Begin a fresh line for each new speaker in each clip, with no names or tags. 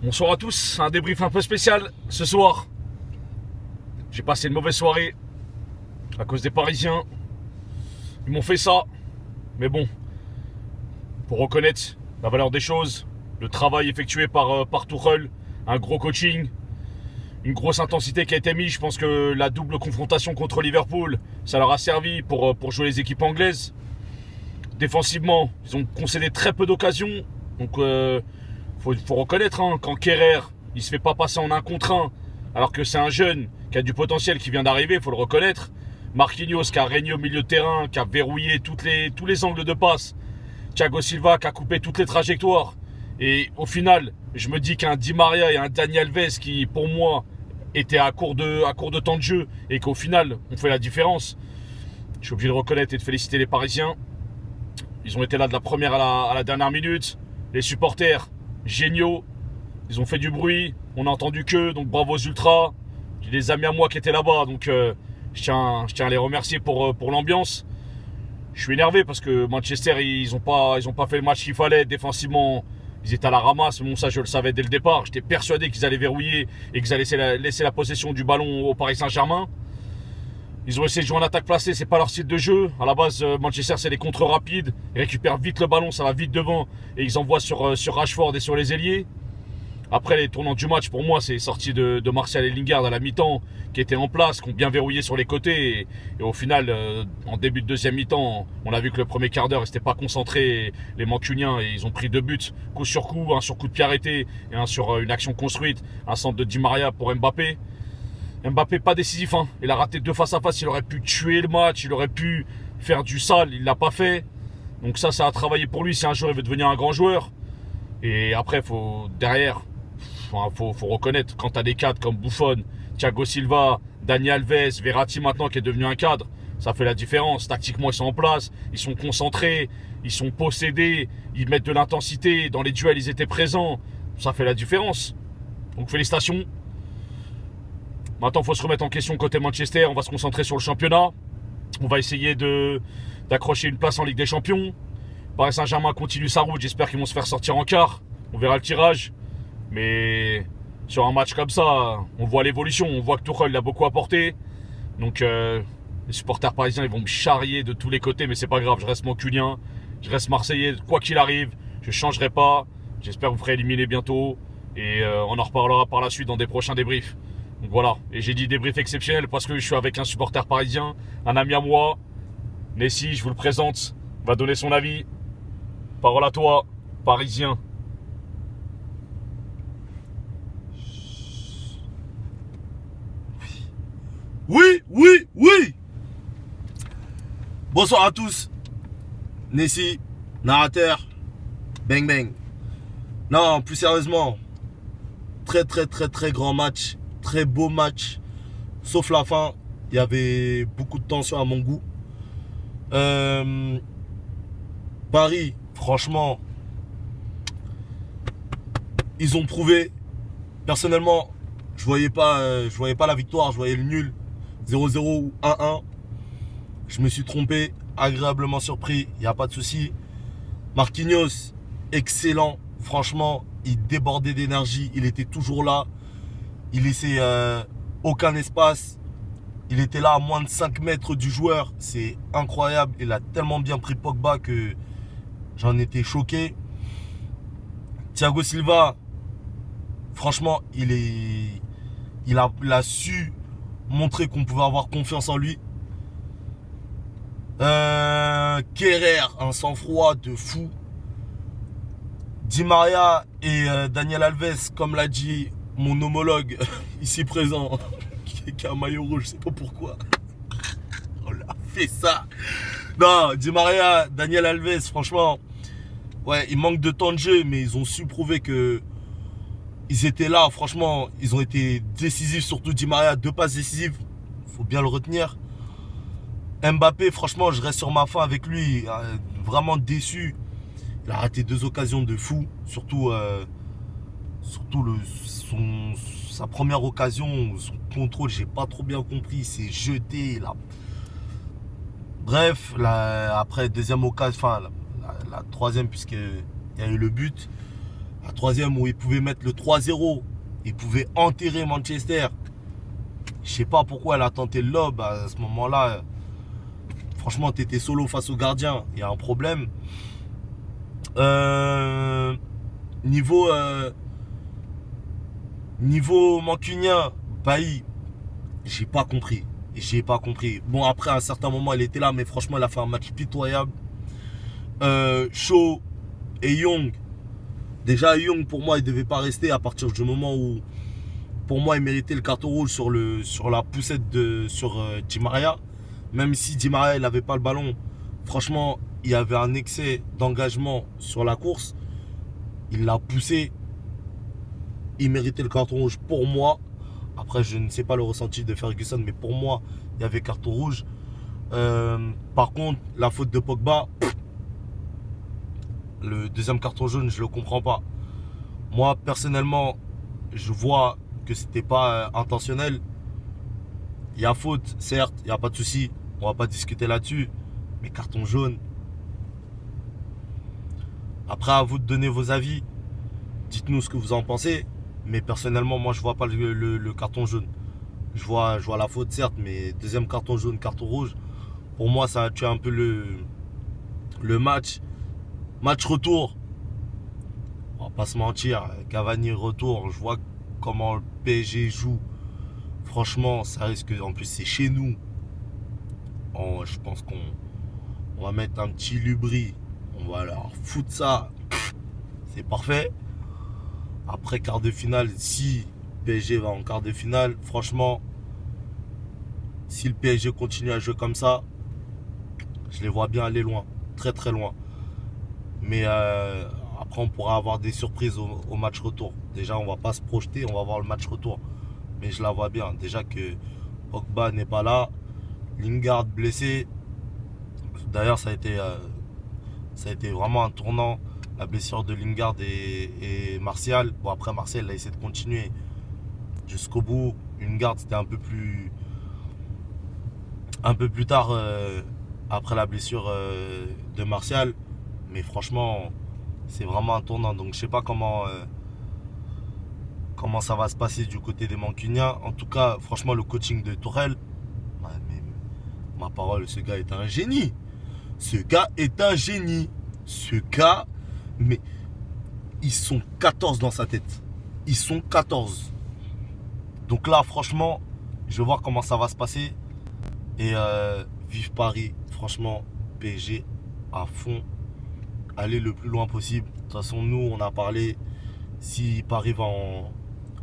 Bonsoir à tous, un débrief un peu spécial ce soir. J'ai passé une mauvaise soirée à cause des Parisiens. Ils m'ont fait ça. Mais bon, pour reconnaître la valeur des choses, le travail effectué par Tuchel, un gros coaching, une grosse intensité qui a été mise. Je pense que la double confrontation contre Liverpool, ça leur a servi pour jouer les équipes anglaises. Défensivement, ils ont concédé très peu d'occasions. Donc faut reconnaître, quand Kerrer, il se fait pas passer en 1 contre 1, alors que c'est un jeune qui a du potentiel qui vient d'arriver, il faut le reconnaître. Marquinhos qui a régné au milieu de terrain, qui a verrouillé tous les angles de passe. Thiago Silva qui a coupé toutes les trajectoires. Et au final, je me dis qu'un Di Maria et un Dani Alves qui, pour moi, étaient à court de temps de jeu et qu'au final, ont fait la différence. Je suis obligé de reconnaître et de féliciter les Parisiens. Ils ont été là de la première à la dernière minute. Les supporters, géniaux. Ils ont fait du bruit. On n'a entendu que, donc bravo aux Ultras. J'ai des amis à moi qui étaient là-bas, donc je tiens à les remercier pour l'ambiance. Je suis énervé parce que Manchester, ils ont pas fait le match qu'il fallait. Défensivement, ils étaient à la ramasse. Bon, ça, je le savais dès le départ. J'étais persuadé qu'ils allaient verrouiller et qu'ils allaient laisser la possession du ballon au Paris Saint-Germain. Ils ont essayé de jouer en attaque placée, c'est pas leur style de jeu. À la base, Manchester, c'est les contres rapides. Ils récupèrent vite le ballon, ça va vite devant. Et ils envoient sur Rashford et sur les ailiers. Après, les tournants du match, pour moi, c'est sorti de Martial et Lingard à la mi-temps, qui étaient en place, qui ont bien verrouillé sur les côtés. Et au final, en début de deuxième mi-temps, on a vu que le premier quart d'heure, ils n'étaient pas concentrés, les Mancuniens, et ils ont pris 2 buts, coup sur coup, un sur coup de pied arrêté, et un sur une action construite, un centre de Di Maria pour Mbappé. Mbappé pas décisif, hein. Il a raté 2 face à face, il aurait pu tuer le match, il aurait pu faire du sale, il l'a pas fait. Donc ça a travaillé pour lui si un jour il veut devenir un grand joueur. Et après, faut reconnaître, quand tu as des cadres comme Buffon, Thiago Silva, Dani Alves, Verratti maintenant qui est devenu un cadre, ça fait la différence. Tactiquement, ils sont en place, ils sont concentrés, ils sont possédés, ils mettent de l'intensité, dans les duels, ils étaient présents. Ça fait la différence. Donc félicitations. Maintenant, il faut se remettre en question côté Manchester. On va se concentrer sur le championnat. On va essayer d'accrocher une place en Ligue des Champions. Paris Saint-Germain continue sa route. J'espère qu'ils vont se faire sortir en quart. On verra le tirage. Mais sur un match comme ça, on voit l'évolution. On voit que Tuchel a beaucoup apporté. Donc, les supporters parisiens, ils vont me charrier de tous les côtés. Mais c'est pas grave. Je reste mancunien. Je reste marseillais. Quoi qu'il arrive, je ne changerai pas. J'espère que vous ferez éliminer bientôt. Et on en reparlera par la suite dans des prochains débriefs. Donc voilà, et j'ai dit débrief exceptionnel parce que je suis avec un supporter parisien, un ami à moi, Nessi, je vous le présente, va donner son avis. Parole à toi, parisien.
Oui, oui, oui. Bonsoir à tous. Nessi, narrateur, bang bang. Non, plus sérieusement, très très très très grand match. Très beau match, sauf la fin, il y avait beaucoup de tension à mon goût. Paris, franchement, ils ont prouvé. Personnellement, je voyais pas la victoire, je voyais le nul, 0-0 ou 1-1. Je me suis trompé, agréablement surpris, il n'y a pas de souci. Marquinhos, excellent, franchement, il débordait d'énergie, il était toujours là. Il laissait aucun espace. Il était là à moins de 5 mètres du joueur. C'est incroyable. Il a tellement bien pris Pogba que j'en étais choqué. Thiago Silva, franchement, il a su montrer qu'on pouvait avoir confiance en lui. Kerrer, un sang-froid de fou. Di Maria et Daniel Alves, comme l'a dit mon homologue ici présent, qui a un maillot rouge, je sais pas pourquoi. On l'a fait ça. Non, Di Maria, Daniel Alves, franchement, ouais, il manque de temps de jeu, mais ils ont su prouver que ils étaient là. Franchement, ils ont été décisifs, surtout Di Maria, 2 passes décisives, faut bien le retenir. Mbappé, franchement, je reste sur ma faim avec lui, vraiment déçu. Il a raté 2 occasions de fou, surtout sa première occasion, son contrôle, j'ai pas trop bien compris, il s'est jeté là. Bref, après deuxième occasion, enfin la troisième puisqu'il y a eu le but, La troisième où il pouvait mettre le 3-0. Il pouvait enterrer Manchester. Je sais pas pourquoi elle a tenté le lob à ce moment-là. Franchement, tu étais solo face au gardien. Il y a un problème. Niveau mancunien, Bailly, j'ai pas compris. J'ai pas compris. Bon, après, à un certain moment, il était là, mais franchement, il a fait un match pitoyable. Shaw et Young. Déjà, Young, pour moi, il devait pas rester à partir du moment où, pour moi, il méritait le carton rouge sur la poussette sur Di Maria. Même si Di Maria, il n'avait pas le ballon, franchement, il y avait un excès d'engagement sur la course. Il l'a poussé. Il méritait le carton rouge pour moi. Après, je ne sais pas le ressenti de Ferguson, mais pour moi, il y avait carton rouge. Par contre, la faute de Pogba, le deuxième carton jaune, je ne le comprends pas. Moi, personnellement, je vois que c'était pas intentionnel. Il y a faute, certes, il n'y a pas de souci. On va pas discuter là-dessus. Mais carton jaune. Après, à vous de donner vos avis. Dites-nous ce que vous en pensez. Mais personnellement, moi, je vois pas le carton jaune. Je vois la faute, certes, mais deuxième carton jaune, carton rouge. Pour moi, ça a tué un peu le match. Match retour. On va pas se mentir. Cavani retour. Je vois comment le PSG joue. Franchement, ça risque. En plus, c'est chez nous. Je pense qu'on va mettre un petit Lubry. On va leur foutre ça. C'est parfait. Après quart de finale, si PSG va en quart de finale, franchement, si le PSG continue à jouer comme ça, je les vois bien aller loin. Très très loin. Mais après, on pourra avoir des surprises au match retour. Déjà, on va pas se projeter, on va voir le match retour. Mais je la vois bien. Déjà que Pogba n'est pas là. Lingard blessé. D'ailleurs, ça a été vraiment un tournant. La blessure de Lingard et Martial. Bon, après, Martial il a essayé de continuer jusqu'au bout. Lingard, c'était un peu plus tard après la blessure de Martial. Mais franchement, c'est vraiment un tournant. Donc, je sais pas comment ça va se passer du côté des Mancuniens. En tout cas, franchement, le coaching de Tourelle, ma parole, ce gars est un génie. Ce gars est un génie. Ce gars, mais ils sont 14 dans sa tête. Ils sont 14. Donc là, franchement, je vais voir comment ça va se passer. Et vive Paris. Franchement, PSG à fond. Aller le plus loin possible. De toute façon, nous, on a parlé. Si Paris va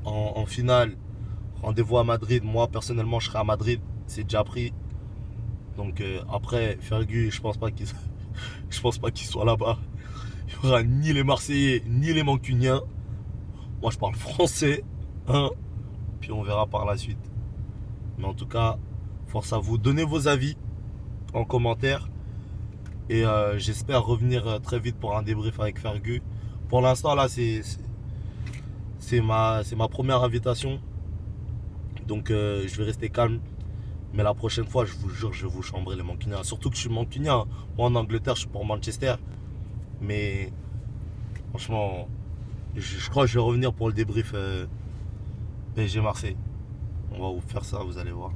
en finale, rendez-vous à Madrid. Moi, personnellement, je serai à Madrid. C'est déjà pris. Donc après, Fergus, je pense pas qu'il soit là-bas. Il n'y aura ni les Marseillais, ni les Mancuniens. Moi, je parle français. Hein, puis on verra par la suite. Mais en tout cas, force à vous. Donnez vos avis en commentaire. Et j'espère revenir très vite pour un débrief avec Fergus. Pour l'instant, là, c'est ma première invitation. Donc, je vais rester calme. Mais la prochaine fois, je vous jure, je vais vous chambrer les Mancuniens. Surtout que je suis Mancunien. Moi, en Angleterre, je suis pour Manchester. Mais franchement, je crois que je vais revenir pour le débrief PSG Marseille. On va vous faire ça, vous allez voir.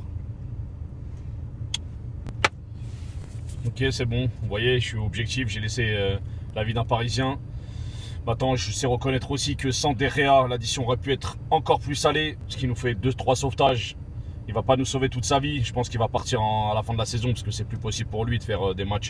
Ok, c'est bon. Vous voyez, je suis objectif. J'ai laissé l'avis d'un Parisien. Maintenant, je sais reconnaître aussi que sans De Gea, l'addition aurait pu être encore plus salée. Ce qui nous fait 2-3 sauvetages. Il ne va pas nous sauver toute sa vie. Je pense qu'il va partir à la fin de la saison parce que c'est plus possible pour lui de faire des matchs